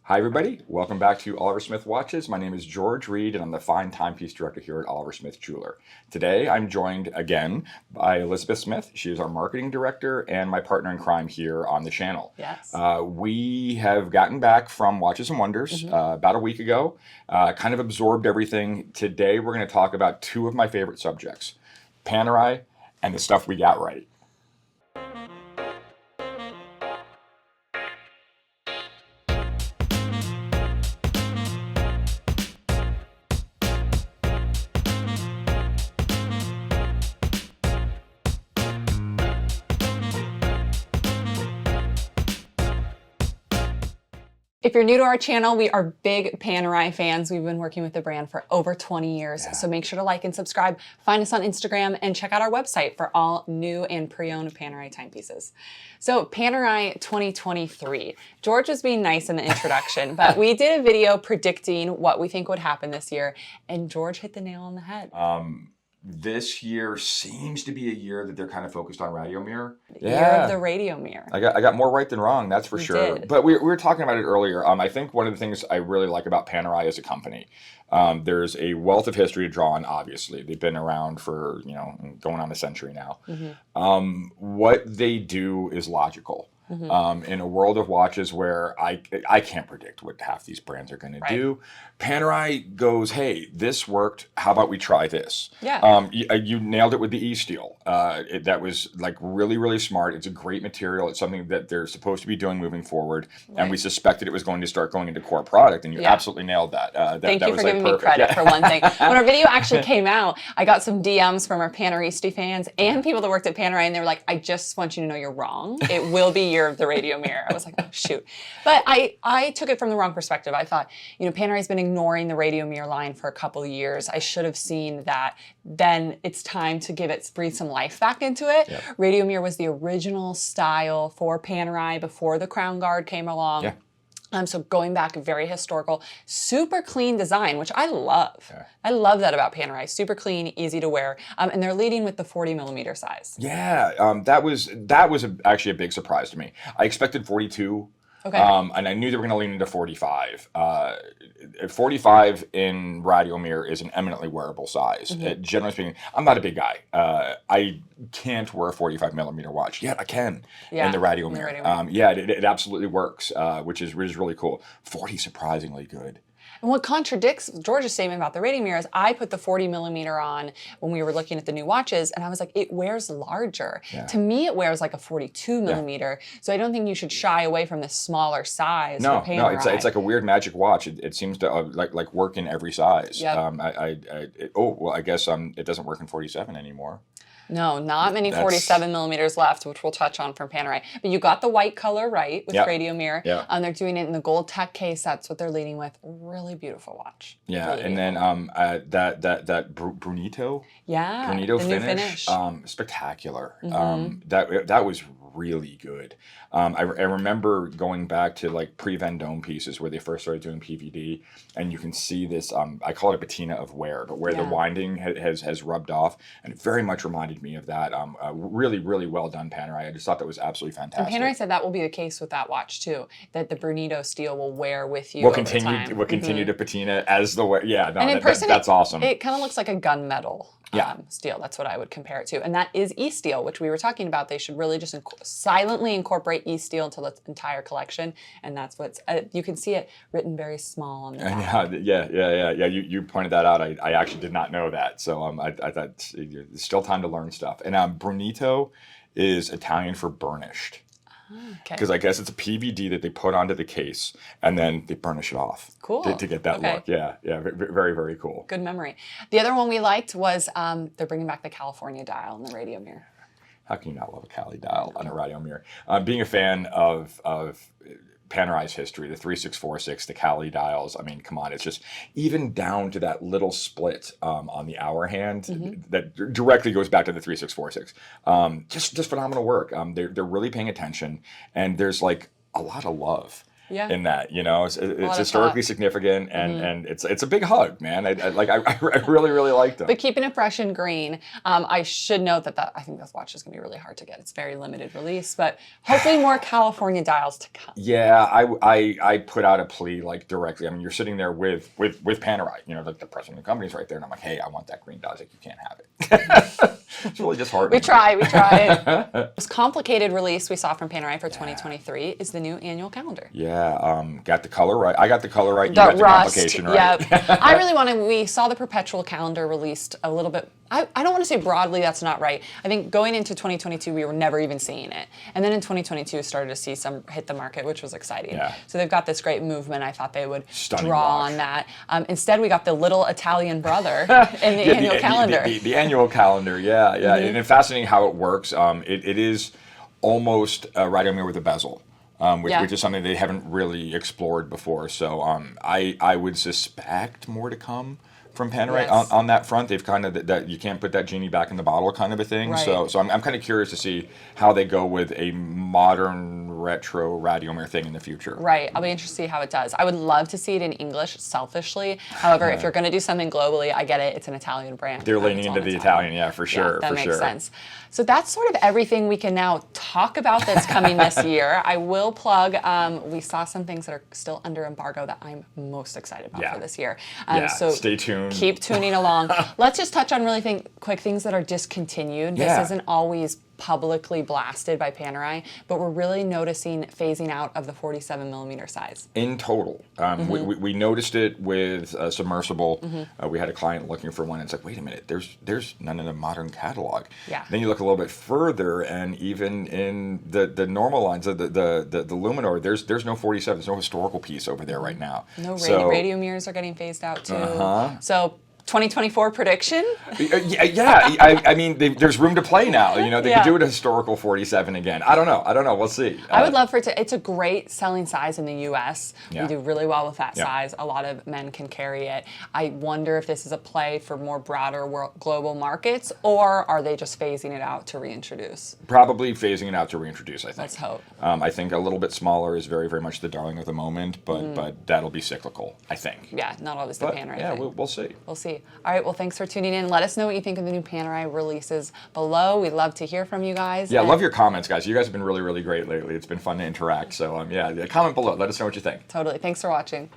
Hi, everybody. Welcome back to Oliver Smith Watches. My name is George Reed, and I'm the Fine Timepiece Director here at Oliver Smith Jeweler. Today, I'm joined again by Elizabeth Smith. She is our Marketing Director and my partner in crime here on the channel. Yes. We have gotten back from Watches and Wonders about a week ago, kind of absorbed everything. Today, we're going to talk about two of my favorite subjects, Panerai and the stuff we got right. If you're new to our channel, we are big Panerai fans. We've been working with the brand for over 20 years. So make sure to like and subscribe. Find us on Instagram and check out our website for all new and pre-owned Panerai timepieces. So Panerai 2023. George was being nice in the introduction, but we did a video predicting what we think would happen this year, and George hit the nail on the head. This year seems to be a year that they're kind of focused on Radiomir. Year of the Radiomir. I got more right than wrong, that's for sure. Did. But we were talking about it earlier. I think one of the things I really like about Panerai as a company, there's a wealth of history to draw on, obviously. They've been around for, going on a century now. What they do is logical. In a world of watches where I can't predict what half these brands are going to do, Panerai goes, hey, this worked. How about we try this? Yeah. You nailed it with the E-steel. That was like really, really smart. It's a great material. It's something that they're supposed to be doing moving forward. And we suspected it was going to start going into core product, and you absolutely nailed that. Thank you for giving me credit for one thing. When our video actually came out, I got some DMs from our Paneristi fans and people that worked at Panerai, and they were like, I just want you to know you're wrong. It will be year of the Radiomir. I was like, oh, shoot. But I took it from the wrong perspective. I thought, Panerai's been ignoring the Radiomir line for a couple of years. I should have seen that. Then it's time to breathe some life back into it. Yep. Radiomir was the original style for Panerai before the Crown Guard came along. Yeah. So going back, very historical, super clean design, which I love. Yeah. I love that about Panerai. Super clean, easy to wear, and they're leading with the 40mm size. Yeah, that was actually a big surprise to me. I expected 42. Okay. And I knew they were going to lean into 45. 45 in Radiomir is an eminently wearable size. Generally speaking, I'm not a big guy. I can't wear a 45mm watch, yet I can in the Radiomir. It absolutely works, which is really cool. 40 surprisingly good. And what contradicts George's statement about the Radiomir is I put the 40mm on when we were looking at the new watches, and I was like, it wears larger. Yeah. To me, it wears like a 42mm. Yeah. So I don't think you should shy away from this smaller size. No, it's like a weird magic watch. It seems to like work in every size. Yep. I guess it doesn't work in 47 anymore. No, not many 47mm left, which we'll touch on from Panerai. But you got the white color right with Radiomir. Yeah. They're doing it in the Goldtech case. That's what they're leading with. Really beautiful watch. Yeah, really and beautiful. Then that Brunito. Yeah, Brunito the Finish. Spectacular. That was really good. I remember going back to like pre-Vendome pieces where they first started doing PVD, and you can see this. I call it a patina of wear, but where the winding has rubbed off, and it very much reminded me of that. Really, really well done, Panerai. I just thought that was absolutely fantastic. And Panerai said that will be the case with that watch too. That the Brunito steel will wear with you. We'll continue to patina as the wear. Yeah, no, and in person, that's awesome. It kind of looks like a gunmetal. Steel. That's what I would compare it to. And that is E-steel, which we were talking about. They should really just silently incorporate E-steel into the entire collection. And that's what's, you can see it written very small on the back. Yeah. You pointed that out. I actually did not know that. So I thought there's still time to learn stuff. And Brunito is Italian for burnished. Because I guess it's a PVD that they put onto the case and then they burnish it off. Cool. To get that look. Yeah. Very, very cool. Good memory. The other one we liked was they're bringing back the California dial in the Radiomir. How can you not love a Cali dial on a Radiomir? Being a fan of Panerai's history, the 3646, the Cali dials, I mean, come on, it's just even down to that little split on the hour hand that directly goes back to the 3646. Just phenomenal work. They're really paying attention, and there's like a lot of love. Yeah. in that. You know, it's of historically thought. significant, and it's a big hug, man. I really really like them. But keeping it fresh and green, I should note that I think this watch is going to be really hard to get. It's very limited release, but hopefully more California dials to come. Yeah, I put out a plea like directly. I mean, you're sitting there with Panerai, you know, like the president of the company's right there, and I'm like, hey, I want that green dial. He's like, you can't have it. It's really disheartening. We try. Most complicated release we saw from Panerai for 2023 is the new annual calendar. Yeah, got the color right. I got the color right. You The got the rust, complication right. Yep. I really wanted. We saw the perpetual calendar released a little bit. I don't want to say broadly. That's not right. I think going into 2022, we were never even seeing it, and then in 2022, started to see some hit the market, which was exciting. Yeah. So they've got this great movement. I thought they would Stunning draw watch. on that. Instead, we got the little Italian brother in the annual calendar. The annual calendar, yeah. And it's fascinating how it works. It is almost a Radiomir with a bezel. Which is something they haven't really explored before. So I would suspect more to come from Panerai on that front. They've kind of that you can't put that genie back in the bottle kind of a thing. Right. So I'm kind of curious to see how they go with a modern retro Radiomir thing in the future. Right. I'll be interested to see how it does. I would love to see it in English, selfishly. However, if you're going to do something globally, I get it. It's an Italian brand. They're leaning into the Italian, yeah, for sure. Yeah, that makes sure. sense. So that's sort of everything we can now talk about that's coming this year. I will plug, we saw some things that are still under embargo that I'm most excited about for this year. So stay tuned. Keep tuning along. Let's just touch on really quick things that are discontinued. This isn't always publicly blasted by Panerai, but we're really noticing phasing out of the 47 millimeter size. In total. We noticed it with submersible. We had a client looking for one, and it's like, wait a minute, there's none in the modern catalog. Yeah. Then you look a little bit further, and even in the normal lines, the Luminor, there's no 47, there's no historical piece over there right now. No, Radiomers are getting phased out too. So 2024 prediction? I mean, there's room to play now. You know, they could do it a historical 47 again. I don't know. We'll see. I would love for it to. It's a great selling size in the U.S. Yeah. We do really well with that size. A lot of men can carry it. I wonder if this is a play for more broader global markets, or are they just phasing it out to reintroduce? Probably phasing it out to reintroduce, I think. Let's hope. I think a little bit smaller is very, very much the darling of the moment, but that'll be cyclical, I think. Yeah, not always the Panerai thing. Yeah, we'll see. We'll see. All right, well, thanks for tuning in. Let us know what you think of the new Panerai releases below. We'd love to hear from you guys. Yeah, love your comments, guys. You guys have been really, really great lately. It's been fun to interact. So, comment below. Let us know what you think. Totally. Thanks for watching.